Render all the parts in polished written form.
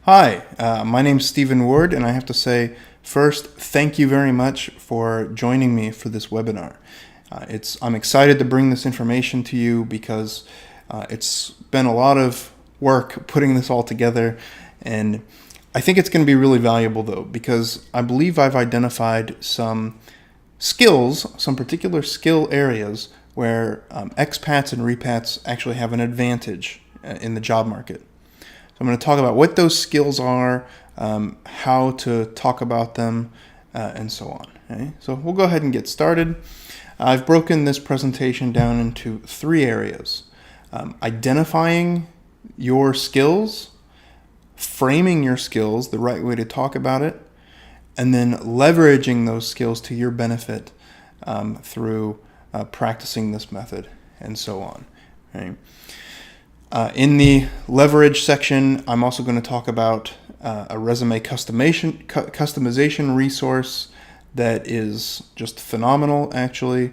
Hi, my name's Stephen Ward, and I have to say, first, thank you very much for joining me for this webinar. I'm excited to bring this information to you because it's been a lot of work putting this all together, and I think it's going to be really valuable though, because I believe I've identified some skills, some particular skill areas where expats and repats actually have an advantage in the job market. So I'm going to talk about what those skills are, how to talk about them, and so on. Okay? So we'll go ahead and get started. I've broken this presentation down into three areas. Identifying your skills, framing your skills, the right way to talk about it, and then leveraging those skills to your benefit through practicing this method, and so on. Okay? In the leverage section, I'm also going to talk about a resume customization resource that is just phenomenal, actually.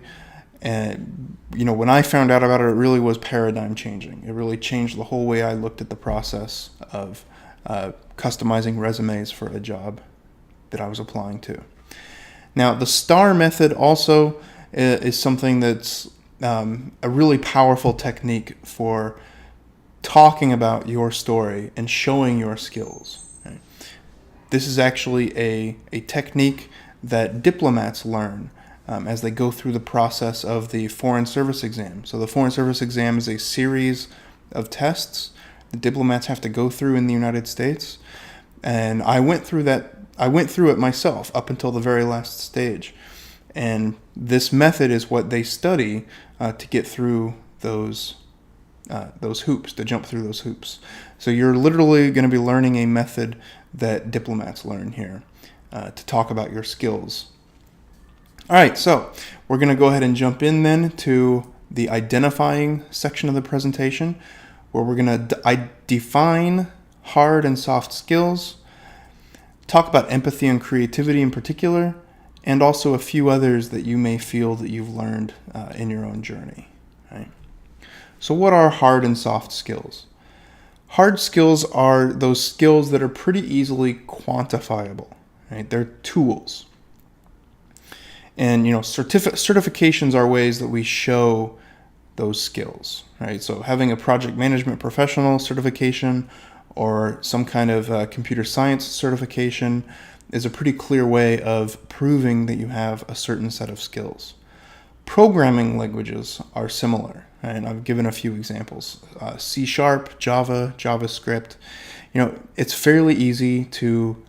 And, when I found out about it, it really was paradigm changing. It really changed the whole way I looked at the process of customizing resumes for a job that I was applying to. Now, the STAR method also is something that's a really powerful technique for talking about your story and showing your skills. Okay? This is actually a technique that diplomats learn as they go through the process of the Foreign Service exam. So the Foreign Service exam is a series of tests the diplomats have to go through in the United States. And I went through it myself up until the very last stage. And this method is what they study to get through those hoops, to jump through those hoops. So you're literally going to be learning a method that diplomats learn here to talk about your skills. All right, so we're going to go ahead and jump in then to the identifying section of the presentation, where we're going to define hard and soft skills, talk about empathy and creativity in particular, and also a few others that you may feel that you've learned in your own journey. Right? So what are hard and soft skills? Hard skills are those skills that are pretty easily quantifiable. Right? They're tools. And certifications are ways that we show those skills. Right? So having a project management professional certification or some kind of computer science certification is a pretty clear way of proving that you have a certain set of skills. Programming languages are similar, and I've given a few examples. C#, Java, JavaScript. It's fairly easy to,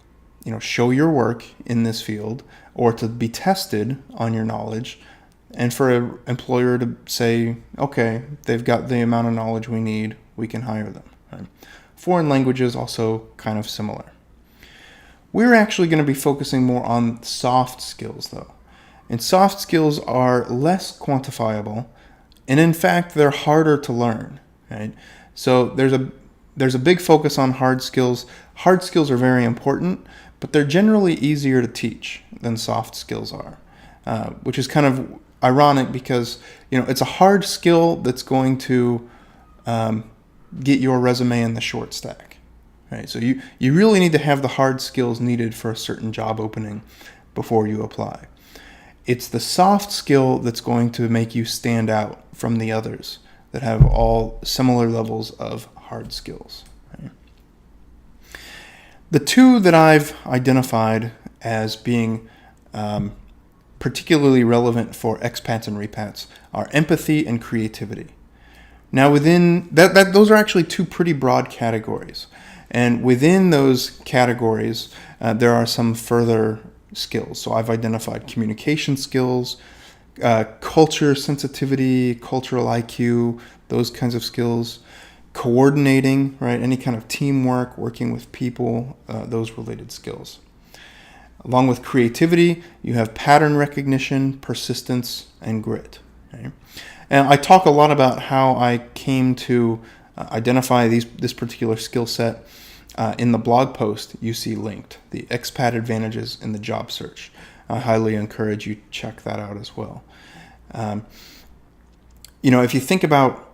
show your work in this field or to be tested on your knowledge, and for an employer to say, okay, they've got the amount of knowledge we need, we can hire them. Right? Foreign languages also kind of similar. We're actually going to be focusing more on soft skills, though. And soft skills are less quantifiable, and in fact, they're harder to learn. Right? So there's a big focus on hard skills. Hard skills are very important, but they're generally easier to teach than soft skills are, which is kind of ironic because it's a hard skill that's going to get your resume in the short stack. Right? So you really need to have the hard skills needed for a certain job opening before you apply. It's the soft skill that's going to make you stand out from the others that have all similar levels of hard skills. Right? The two that I've identified as being particularly relevant for expats and repats are empathy and creativity. Now within those are actually two pretty broad categories. And within those categories, there are some further skills. So I've identified communication skills, culture sensitivity, cultural IQ, those kinds of skills, coordinating, right? Any kind of teamwork, working with people, those related skills. Along with creativity, you have pattern recognition, persistence, and grit. Okay? And I talk a lot about how I came to identify this particular skill set in the blog post you see linked, the expat advantages in the job search. I highly encourage you to check that out as well. If you think about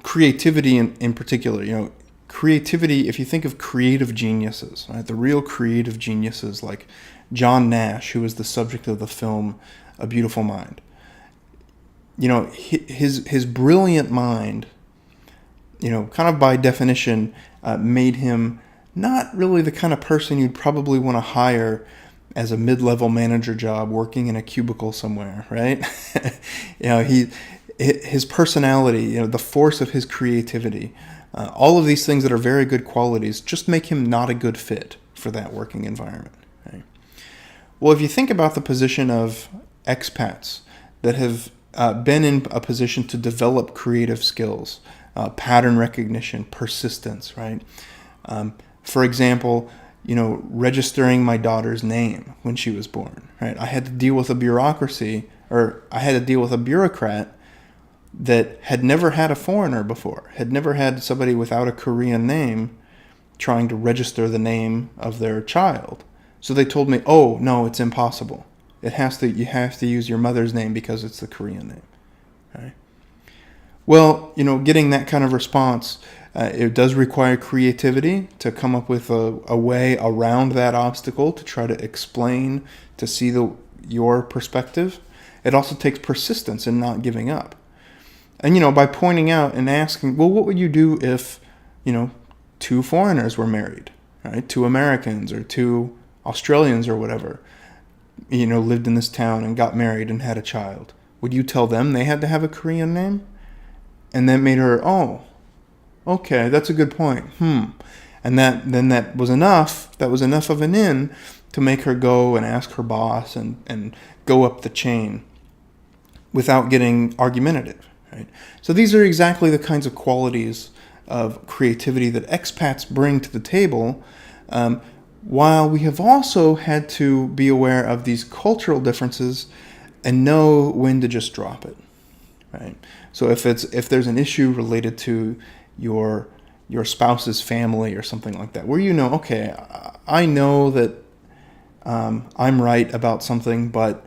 creativity in particular, creativity, if you think of creative geniuses, right, the real creative geniuses like John Nash, who was the subject of the film A Beautiful Mind, his brilliant mind, kind of by definition, made him not really the kind of person you'd probably want to hire as a mid-level manager job working in a cubicle somewhere, right? His personality, the force of his creativity, all of these things that are very good qualities just make him not a good fit for that working environment. Right? Well, if you think about the position of expats that have been in a position to develop creative skills, pattern recognition, persistence, right? For example, registering my daughter's name when she was born, right? I had to deal with a bureaucrat that had never had a foreigner before, had never had somebody without a Korean name trying to register the name of their child. So they told me, oh, no, it's impossible. You have to use your mother's name because it's the Korean name. Right? Well, getting that kind of response, it does require creativity to come up with a way around that obstacle to try to explain, to see your perspective. It also takes persistence in not giving up. And, by pointing out and asking, well, what would you do if, two foreigners were married, right? Two Americans or two Australians or whatever, lived in this town and got married and had a child. Would you tell them they had to have a Korean name? And that made her, oh, okay, that's a good point. And that was enough. That was enough of an in to make her go and ask her boss and go up the chain without getting argumentative. Right? So these are exactly the kinds of qualities of creativity that expats bring to the table, while we have also had to be aware of these cultural differences and know when to just drop it. Right? So if there's an issue related to your spouse's family or something like that, where okay, I know that I'm right about something, but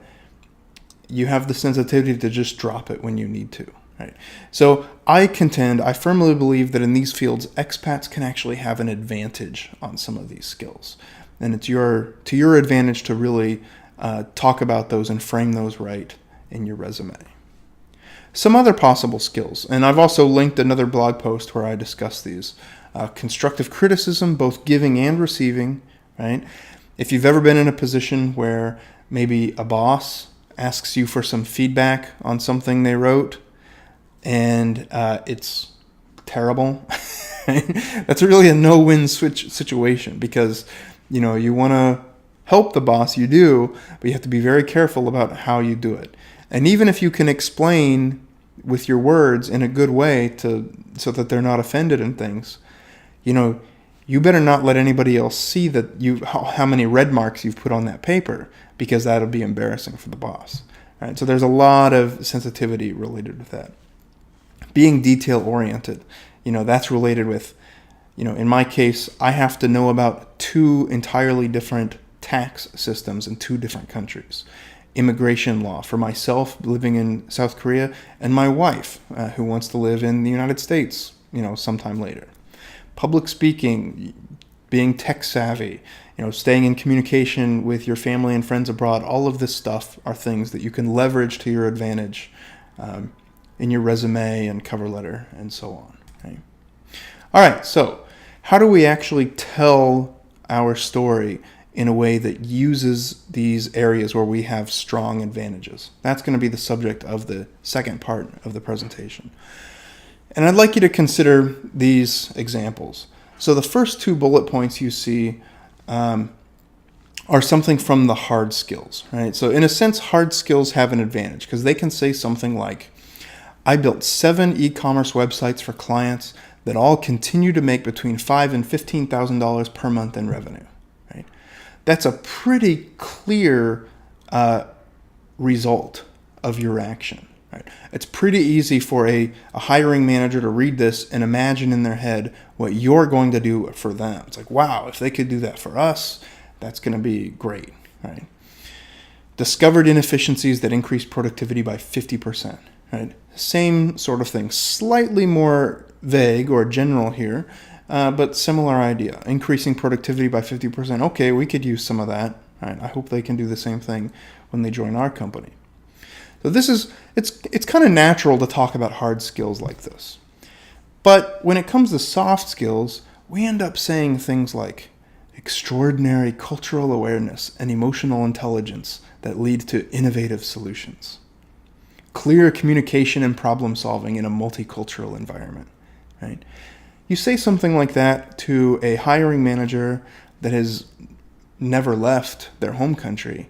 you have the sensitivity to just drop it when you need to. Right? So I firmly believe that in these fields, expats can actually have an advantage on some of these skills. And it's to your advantage to really talk about those and frame those right in your resume. Some other possible skills, and I've also linked another blog post where I discuss these. Constructive criticism, both giving and receiving, right? If you've ever been in a position where maybe a boss asks you for some feedback on something they wrote, and it's terrible, that's really a no-win situation because, you want to help the boss, you do, but you have to be very careful about how you do it. And even if you can explain with your words in a good way so that they're not offended and things, you better not let anybody else see that how many red marks you've put on that paper, because that'll be embarrassing for the boss. Right? So there's a lot of sensitivity related with that. Being detail oriented, that's related with, in my case, I have to know about two entirely different tax systems in two different countries. Immigration law for myself living in South Korea, and my wife who wants to live in the United States, sometime later. Public speaking, being tech savvy, staying in communication with your family and friends abroad, all of this stuff are things that you can leverage to your advantage in your resume and cover letter and so on. Okay? All right, so how do we actually tell our story in a way that uses these areas where we have strong advantages? That's going to be the subject of the second part of the presentation. And I'd like you to consider these examples. So the first two bullet points you see are something from the hard skills, right? So in a sense, hard skills have an advantage because they can say something like, I built 7 e-commerce websites for clients that all continue to make between $5,000 and $15,000 per month in revenue. Right? That's a pretty clear result of your action. Right? It's pretty easy for a hiring manager to read this and imagine in their head what you're going to do for them. It's like, wow, if they could do that for us, that's going to be great. Right? Discovered inefficiencies that increase productivity by 50%. Right? Same sort of thing, slightly more vague or general here, but similar idea. Increasing productivity by 50%. Okay, we could use some of that. Right? I hope they can do the same thing when they join our company. So it's kind of natural to talk about hard skills like this. But when it comes to soft skills, we end up saying things like extraordinary cultural awareness and emotional intelligence that lead to innovative solutions. Clear communication and problem solving in a multicultural environment, right? You say something like that to a hiring manager that has never left their home country,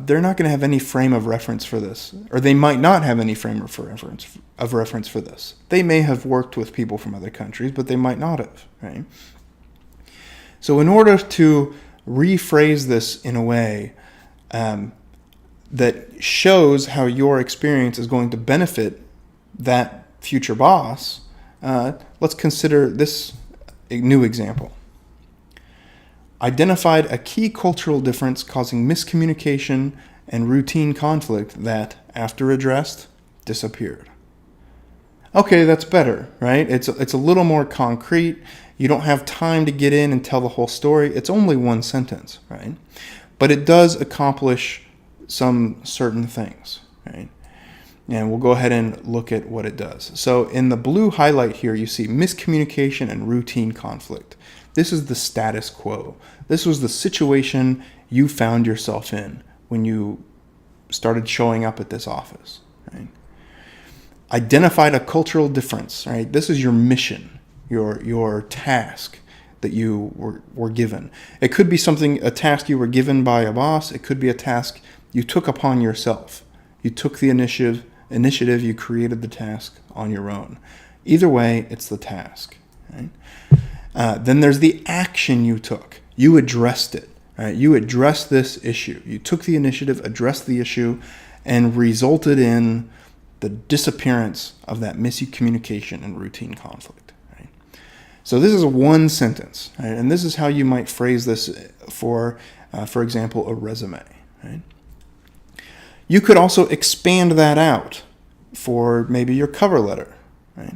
they're not going to have any frame of reference for this, or they might not have any frame of reference for this. They may have worked with people from other countries, but they might not have, right? So in order to rephrase this in a way that shows how your experience is going to benefit that future boss, let's consider this new example. Identified a key cultural difference causing miscommunication and routine conflict that, after addressed, disappeared. Okay, that's better, right? It's a little more concrete. You don't have time to get in and tell the whole story. It's only one sentence, right? But it does accomplish some certain things, right? And we'll go ahead and look at what it does. So in the blue highlight here, you see miscommunication and routine conflict. This is the status quo. This was the situation you found yourself in when you started showing up at this office, right? Identified a cultural difference, right? This is your mission, your task that you were given. It could be a task you were given by a boss. It could be a task you took upon yourself. You took the initiative, you created the task on your own. Either way, it's the task, right? Then there's the action you took. You addressed it, right? You addressed this issue. You took the initiative, addressed the issue, and resulted in the disappearance of that miscommunication and routine conflict, right? So this is one sentence, right? And this is how you might phrase this for example, a resume, right? You could also expand that out for maybe your cover letter, right?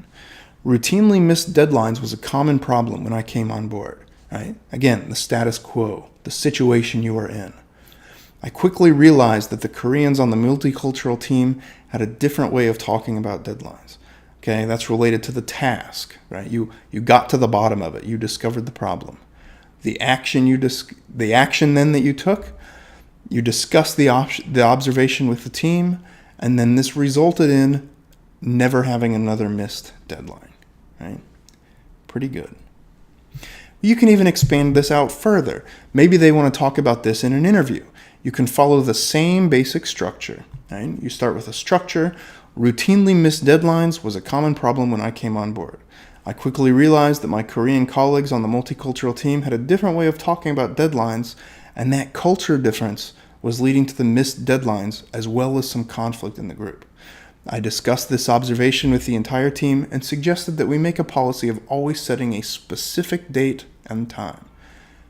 Routinely missed deadlines was a common problem when I came on board, right? Again, the status quo, the situation you were in. I quickly realized that the Koreans on the multicultural team had a different way of talking about deadlines. Okay, that's related to the task, right? You got to the bottom of it. You discovered the problem. The action then that you took, you discussed the observation with the team, and then this resulted in never having another missed deadline. Right? Pretty good. You can even expand this out further. Maybe they want to talk about this in an interview. You can follow the same basic structure. Right? You start with a structure. Routinely missed deadlines was a common problem when I came on board. I quickly realized that my Korean colleagues on the multicultural team had a different way of talking about deadlines, and that culture difference was leading to the missed deadlines as well as some conflict in the group. I discussed this observation with the entire team and suggested that we make a policy of always setting a specific date and time.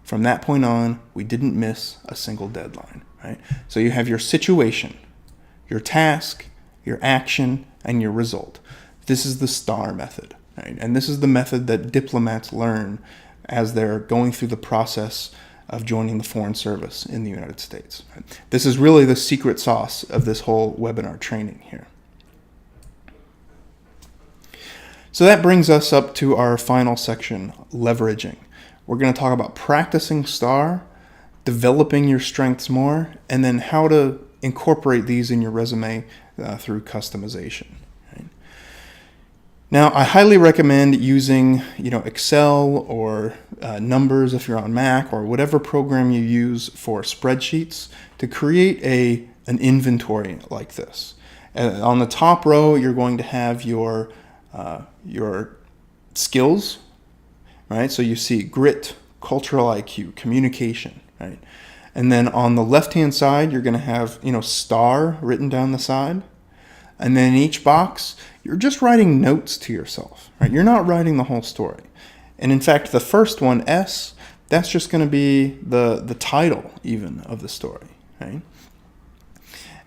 From that point on, we didn't miss a single deadline, right? So you have your situation, your task, your action, and your result. This is the STAR method, right? And this is the method that diplomats learn as they're going through the process of joining the Foreign Service in the United States. Right? This is really the secret sauce of this whole webinar training here. So that brings us up to our final section, leveraging. We're going to talk about practicing STAR, developing your strengths more, and then how to incorporate these in your resume through customization. Right? Now, I highly recommend using Excel or Numbers if you're on Mac, or whatever program you use for spreadsheets to create an inventory like this. On the top row, you're going to have your skills, right? So you see grit, cultural IQ, communication, right? And then on the left-hand side, you're going to have, STAR written down the side. And then in each box, you're just writing notes to yourself, right? You're not writing the whole story. And in fact, the first one, S, that's just going to be the title even of the story, right?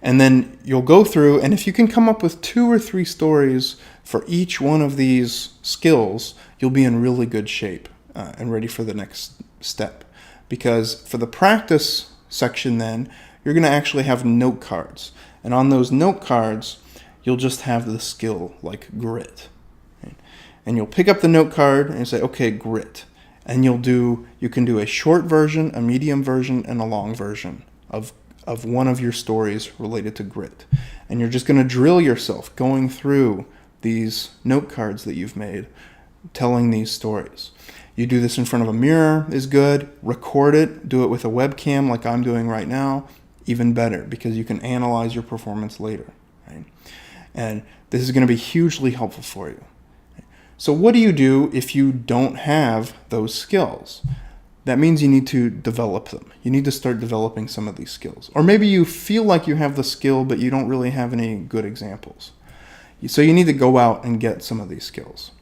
And then you'll go through, and if you can come up with 2 or 3 stories for each one of these skills, you'll be in really good shape and ready for the next step. Because for the practice section then, you're going to actually have note cards. And on those note cards, you'll just have the skill like grit. Right? And you'll pick up the note card and say, okay, grit. And you can do a short version, a medium version, and a long version of one of your stories related to grit. And you're just going to drill yourself going through these note cards that you've made, telling these stories. You do this in front of a mirror is good. Record it. Do it with a webcam like I'm doing right now. Even better, because you can analyze your performance later. Right? And this is going to be hugely helpful for you. So what do you do if you don't have those skills? That means you need to develop them. You need to start developing some of these skills. Or maybe you feel like you have the skill, but you don't really have any good examples. So you need to go out and get some of these skills.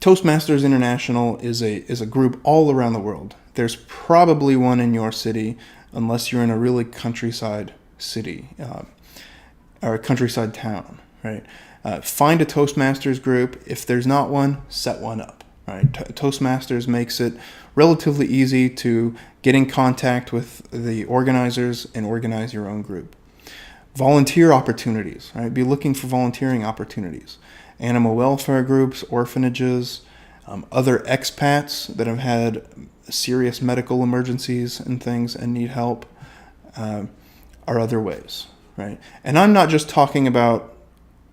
Toastmasters International is a group all around the world. There's probably one in your city, unless you're in a really countryside city or a countryside town, right? Find a Toastmasters group. If there's not one, set one up, right? Toastmasters makes it relatively easy to get in contact with the organizers and organize your own group. Volunteer opportunities, right? Be looking for volunteering opportunities. Animal welfare groups, orphanages, other expats that have had serious medical emergencies and things and need help are other ways, right? And I'm not just talking about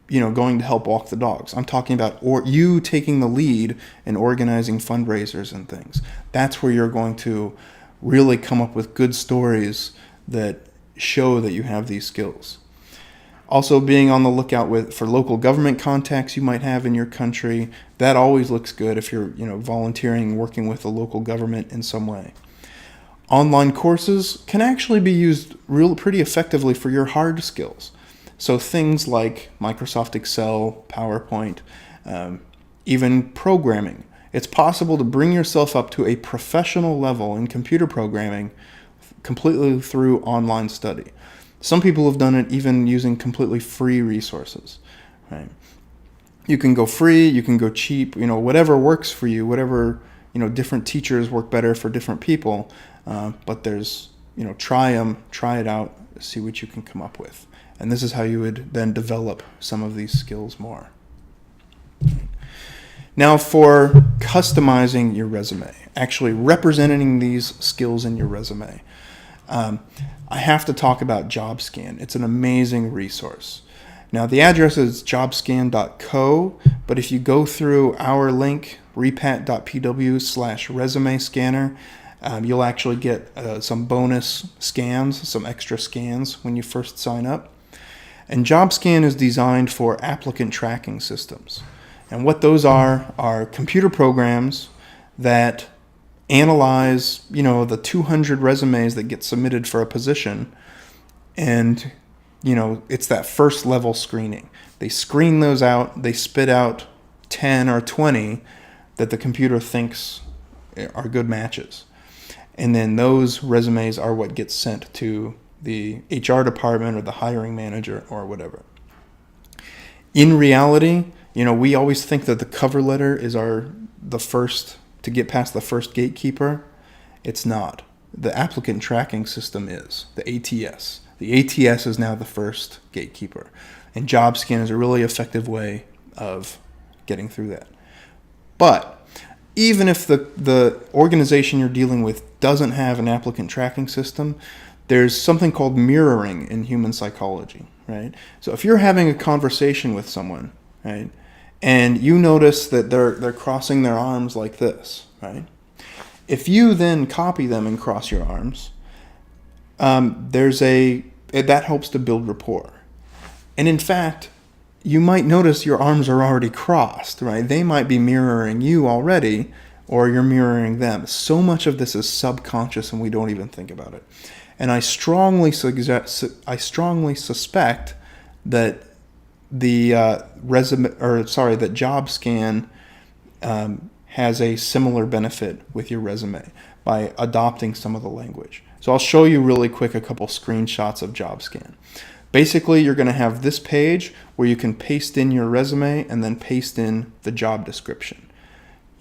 going to help walk the dogs. I'm talking about you taking the lead and organizing fundraisers and things. That's where you're going to really come up with good stories that show that you have these skills. Also, being on the lookout for local government contacts you might have in your country. That always looks good if you're volunteering, working with the local government in some way. Online courses can actually be used pretty effectively for your hard skills. So things like Microsoft Excel, PowerPoint, even programming. It's possible to bring yourself up to a professional level in computer programming completely through online study. Some people have done it even using completely free resources. Right? You can go free, you can go cheap, whatever works for you, whatever, different teachers work better for different people. But there's, try it out, see what you can come up with. And this is how you would then develop some of these skills more. Now for customizing your resume, actually representing these skills in your resume, I have to talk about JobScan. It's an amazing resource. Now the address is jobscan.co, but if you go through our link, repat.pw/resume scanner, you'll actually get some bonus scans, some extra scans when you first sign up. And JobScan is designed for applicant tracking systems. And what those are computer programs that analyze, the 200 resumes that get submitted for a position. And, it's that first level screening. They screen those out. They spit out 10 or 20 that the computer thinks are good matches. And then those resumes are what gets sent to the HR department or the hiring manager or whatever. In reality, we always think that the cover letter is the first to get past the first gatekeeper. It's not. The applicant tracking system is, the ATS. The ATS is now the first gatekeeper. And JobScan is a really effective way of getting through that. But even if the organization you're dealing with doesn't have an applicant tracking system, there's something called mirroring in human psychology, right? So if you're having a conversation with someone, right, and you notice that they're crossing their arms like this, right? If you then copy them and cross your arms, that helps to build rapport. And in fact, you might notice your arms are already crossed, right? They might be mirroring you already, or you're mirroring them. So much of this is subconscious and we don't even think about it. And I strongly suspect that that JobScan has a similar benefit with your resume by adopting some of the language. So I'll show you really quick a couple screenshots of JobScan. Basically, you're going to have this page where you can paste in your resume and then paste in the job description.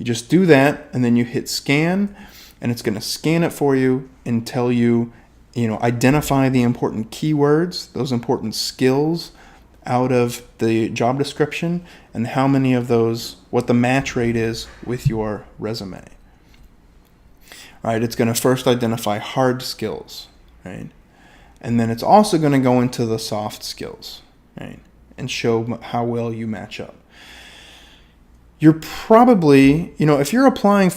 You just do that, and then you hit scan, and it's going to scan it for you and tell you, identify the important keywords, those important skills out of the job description, and how many of those, what the match rate is with your resume. Right? It's going to first identify hard skills, right? And then it's also going to go into the soft skills, right? And show how well you match up. You're probably, if you're applying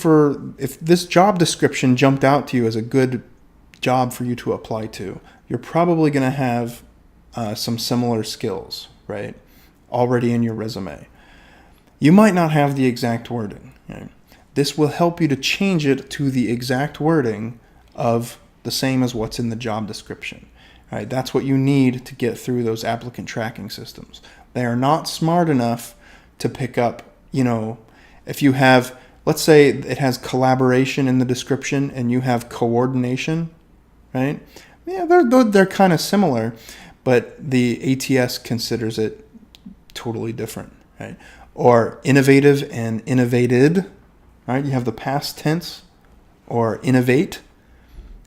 if this job description jumped out to you as a good job for you to apply to, you're probably going to have some similar skills, right? Already in your resume. You might not have the exact wording, right? This will help you to change it to the exact wording of the same as what's in the job description, right? That's what you need to get through those applicant tracking systems. They are not smart enough to pick up, if you have, let's say it has collaboration in the description and you have coordination, right? Yeah, they're kind of similar, but the ATS considers it totally different, right? Or innovative and innovated, right? You have the past tense, or innovate.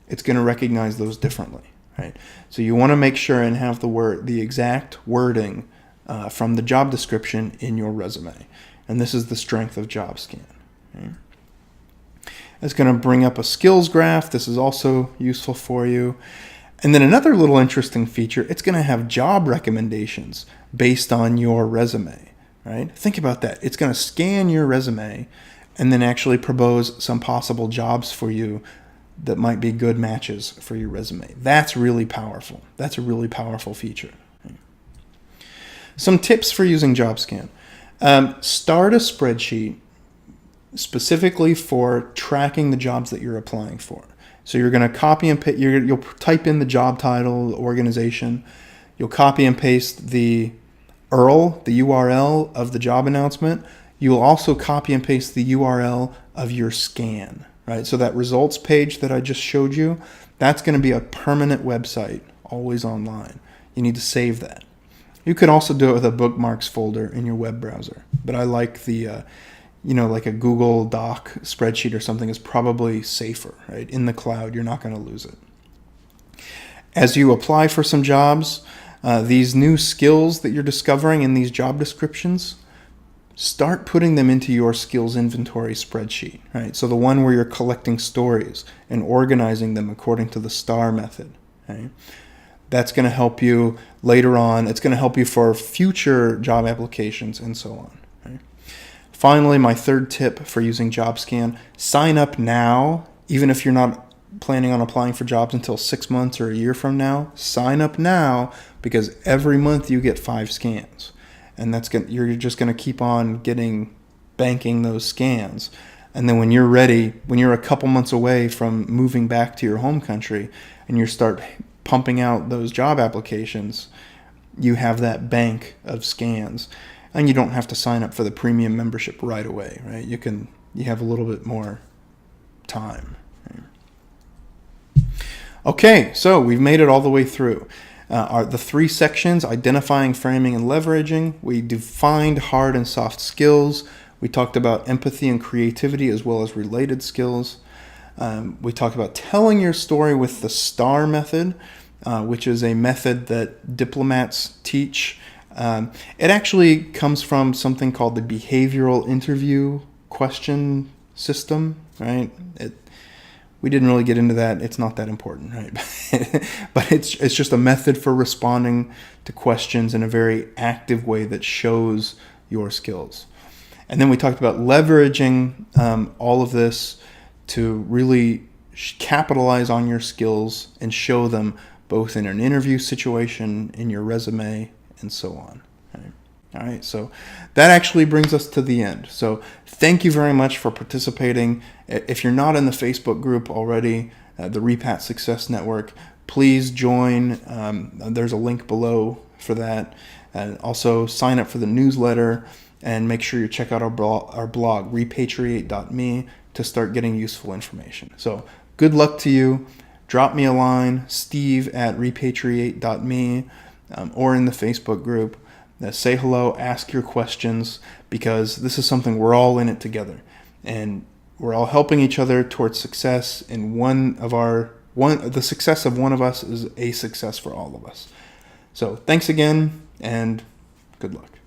It's going to recognize those differently, right? So you want to make sure and have the exact wording from the job description in your resume. And this is the strength of JobScan. Okay? It's going to bring up a skills graph. This is also useful for you. And then another little interesting feature, it's going to have job recommendations based on your resume, right? Think about that. It's going to scan your resume and then actually propose some possible jobs for you that might be good matches for your resume. That's really powerful. That's a really powerful feature. Some tips for using JobScan. Start a spreadsheet specifically for tracking the jobs that you're applying for. So you're going to copy and paste, you'll type in the job title, organization. You'll copy and paste the URL, the URL of the job announcement. You'll also copy and paste the URL of your scan, right? So that results page that I just showed you, that's going to be a permanent website, always online. You need to save that. You could also do it with a bookmarks folder in your web browser, but I like the, like a Google Doc spreadsheet or something is probably safer, right? In the cloud, you're not going to lose it. As you apply for some jobs, these new skills that you're discovering in these job descriptions, start putting them into your skills inventory spreadsheet, right? So the one where you're collecting stories and organizing them according to the STAR method, right? That's going to help you later on. It's going to help you for future job applications and so on. Right? Finally, my third tip for using JobScan, sign up now. Even if you're not planning on applying for jobs until 6 months or a year from now, sign up now because every month you get 5 scans. And you're just going to keep on banking those scans. And then when you're ready, when you're a couple months away from moving back to your home country and you start pumping out those job applications, you have that bank of scans, and you don't have to sign up for the premium membership right away, right? You have a little bit more time. Right? Okay, so we've made it all the way through. The 3 sections, identifying, framing, and leveraging. We defined hard and soft skills. We talked about empathy and creativity as well as related skills. We talked about telling your story with the STAR method, which is a method that diplomats teach. It actually comes from something called the behavioral interview question system, right? We didn't really get into that. It's not that important, right? But it's just a method for responding to questions in a very active way that shows your skills. And then we talked about leveraging all of this to really capitalize on your skills and show them both in an interview situation, in your resume, and so on. All right, so that actually brings us to the end. So thank you very much for participating. If you're not in the Facebook group already, the Repat Success Network, please join. There's a link below for that. And also sign up for the newsletter and make sure you check out our blog, repatriate.me, to start getting useful information. So good luck to you. Drop me a line, steve@repatriate.me, or in the Facebook group. Say hello, ask your questions, because this is something we're all in it together. and we're all helping each other towards success. And the success of one of us is a success for all of us. So thanks again, and good luck.